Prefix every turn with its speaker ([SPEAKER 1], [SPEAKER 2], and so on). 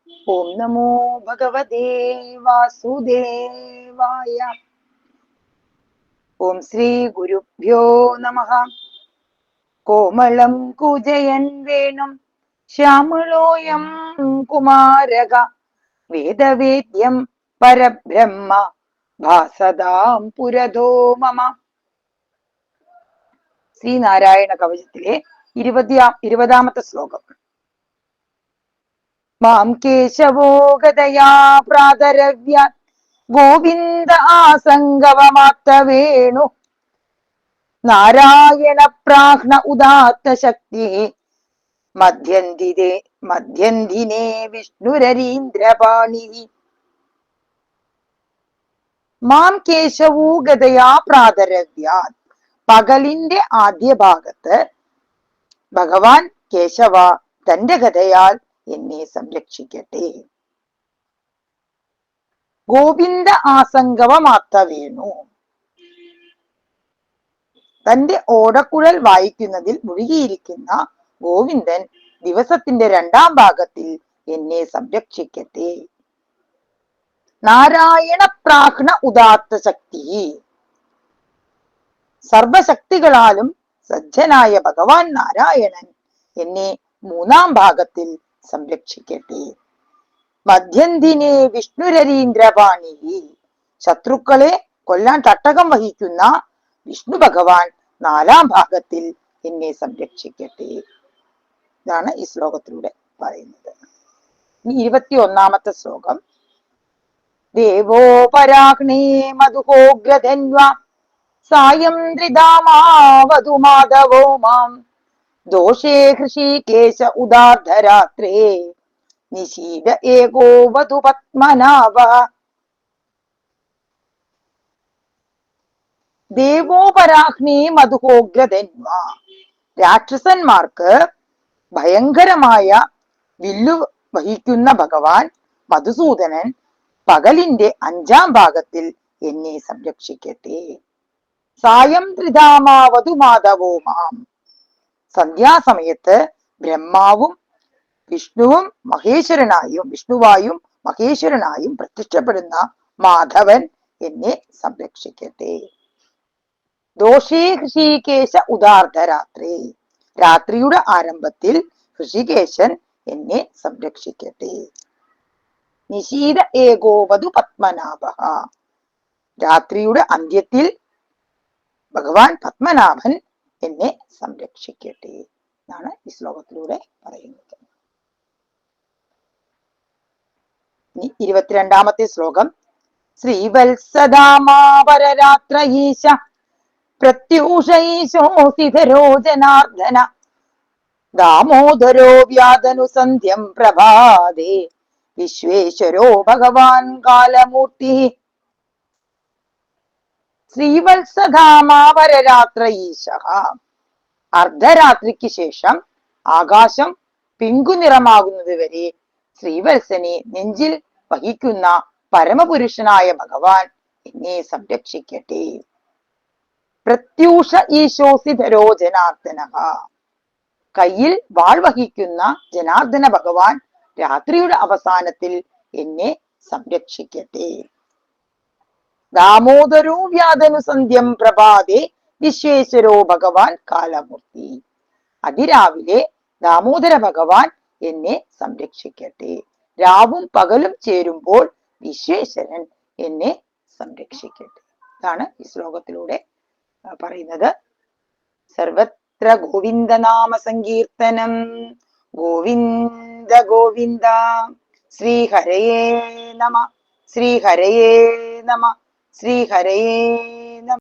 [SPEAKER 1] ഓം നമോ ഭഗവതേ വാസുദേവായ. ഓം ശ്രീ ഗുരുഭ്യോ നമഃ. കോമളം കുജയൻ വേണം ശ്യാമളോയം കുമാരക വേദവേദ്യം പരബ്രഹ്മ ഭാസതാം പുരതോ മമ. ശ്രീനാരായണ കവചത്തിലെ 20ാമത്തെ ശ്ലോകം. മാം കേശവോ ഗതയാ പ്രാതരവ്യ ഗോവിന്ദ ആസംഗവമാത്ത വേണു നാരായണ പ്രാഹ്ന ഉദാത്ത ശക്തി മധ്യന്തിനെ വിഷ്ണുരരീന്ദ്രപാണി. മാം കേശവൂ ഗതയാ പ്രാതരവ്യാത്. പകലിന്റെ ആദ്യ ഭാഗത്ത് ഭഗവാൻ കേശവ തന്റെ ഗതയാൽ എന്നെ സംരക്ഷിക്കട്ടെ. ഗോവിന്ദ ആസംഗവമാത്ത വേണു. തന്റെ ഓടക്കുഴൽ വായിക്കുന്നതിൽ മുഴുകിയിരിക്കുന്ന ഗോവിന്ദൻ ദിവസത്തിന്റെ 2ാം ഭാഗത്തിൽ എന്നെ സംരക്ഷിക്കട്ടെ. നാരായണ പ്രാഹ്ന ഉദാത്ത ശക്തി. സർവശക്തികളാലും സജ്ജനായ ഭഗവാൻ നാരായണൻ എന്നെ 3ാം ഭാഗത്തിൽ സംരക്ഷിക്കട്ടെ. മധ്യന്തിനെ വിഷ്ണുരരീന്ദ്രപാണി. ശത്രുക്കളെ കൊല്ലാൻ തട്ടകം വഹിക്കുന്ന വിഷ്ണു ഭഗവാൻ 4ാം ഭാഗത്തിൽ എന്നെ സംരക്ഷിക്കട്ടെ. ഇതാണ് ഈ ശ്ലോകത്തിലൂടെ പറയുന്നത്. ഇനി 21ാമത്തെ ശ്ലോകം. ദേവോപരാഗ്നേ മധുഹോഗ്രധന്വ സായം ത്രിധാമാവതു മാധവോ മാം ദോഷേ ഹൃഷീകേശ ഉദാർദ്ധരാത്രേ നിശീത ഏകോ വധു പത്മനാഭ. ദേവോപരാഗ്നേ മധുഹോഗ്രധന്വ. രാക്ഷസന്മാർക്ക് ഭയങ്കരമായ വില്ലു വഹിക്കുന്ന ഭഗവാൻ മധുസൂദനൻ പകലിന്റെ 5ാം ഭാഗത്തിൽ എന്നെ സംരക്ഷിക്കട്ടെ. സായം ത്രിധാമാവതു മാധവോ മാം. സന്ധ്യാസമയത്ത് ബ്രഹ്മാവും വിഷ്ണുവായും മഹേശ്വരനായും പ്രത്യക്ഷപ്പെടുന്ന മാധവൻ എന്നെ സംരക്ഷിക്കട്ടെ. ദോഷേ ഹൃഷീകേശ ഉദാർദ്ധരാത്രേ. രാത്രിയുടെ ആരംഭത്തിൽ ഹൃഷികേശൻ എന്നെ സംരക്ഷിക്കട്ടെ. നിശീത ഏകോവതു പത്മനാഭ. രാത്രിയുടെ അന്ത്യത്തിൽ ഭഗവാൻ പത്മനാഭൻ എന്നെ സംരക്ഷിക്കട്ടെ എന്നാണ് ഈ ശ്ലോകത്തിലൂടെ പറയുന്നത്. ഇനി 22ാമത്തെ ശ്ലോകം. ശ്രീവത്സദാമാപരരാത്ര ഈശ പ്രത്യൂഷ ഈശോസിധരോ ജനാർദ്ദന ദാമോദരോ വ്യാതനുസന്ധ്യം പ്രഭാതേ വിശ്വേശ്വരോ ഭഗവാൻ കാലമൂർത്തി. ശ്രീവത്സധാമാപരരാത്ര ഈശ. അർദ്ധരാത്രിക്ക് ശേഷം ആകാശം പിങ്കുനിറമാകുന്നത് വരെ ശ്രീവത്സനെ നെഞ്ചിൽ വഹിക്കുന്ന പരമപുരുഷനായ ഭഗവാൻ എന്നെ സംരക്ഷിക്കട്ടെ. പ്രത്യൂഷ ഈശോസിധരോ ജനാർദ്ദന. കയ്യിൽ വാൾ വഹിക്കുന്ന ജനാർദ്ദന ഭഗവാൻ രാത്രിയുടെ അവസാനത്തിൽ എന്നെ സംരക്ഷിക്കട്ടെ. ദാമോദരോ വ്യാതനുസന്ധ്യം പ്രഭാതേ വിശ്വേശ്വരോ ഭഗവാൻ കാലമൂർത്തി. അതിരാവിലെ ദാമോദര ഭഗവാൻ എന്നെ സംരക്ഷിക്കട്ടെ. രാവും പകലും ചേരുമ്പോൾ വിശ്വേശ്വരൻ എന്നെ സംരക്ഷിക്കട്ടെ. ഇതാണ് ഈ ശ്ലോകത്തിലൂടെ പറയുന്നത്. സർവത്ര ഗോവിന്ദ നാമ സങ്കീർത്തനം. ഗോവിന്ദ ഗോവിന്ദ. ശ്രീഹരയേ നമ. ശ്രീഹരയേ നമ. ശ്രീഹരയേ